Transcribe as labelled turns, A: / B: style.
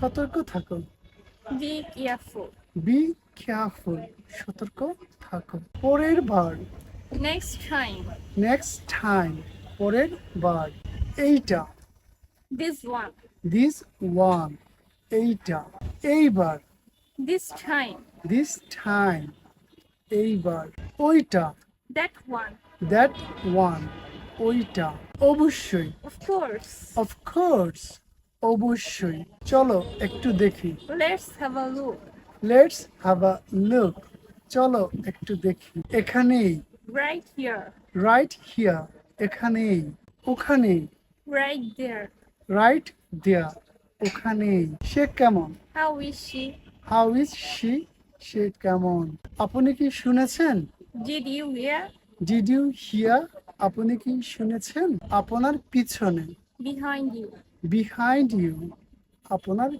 A: সতর্ক থাকো।
B: Be careful.
A: Be careful, সতর্ক থাকো। পরের বার,
B: Next time.
A: নেক্সট টাইম, পরের বার। এইটা,
B: This one.
A: দিস ওয়ান, এইটা। এইবার,
B: This time.
A: দিস টাইম, এইবার। ওইটা,
B: That one.
A: দ্যাট ওয়ান, ওইটা। অবশ্যই,
B: Of course.
A: অফকোর্স, অবশ্যই। চলো একটু দেখি।
B: Let's have a look.
A: Let's have a look, চলো একটু দেখি। এখানেই,
B: Right here.
A: রাইট হিয়ার, এখানেই। ওখানেই,
B: Right there.
A: রাইট দেয়ার, ওখানেই। সে কেমন?
B: How is she?
A: How is she, সে কেমন? আপনি কি শুনেছেন?
B: Did you hear?
A: Did you hear, আপনি কি শুনেছেন? আপনার পিছনে,
B: Behind you.
A: বিহাইন্ড ইউ, আপনার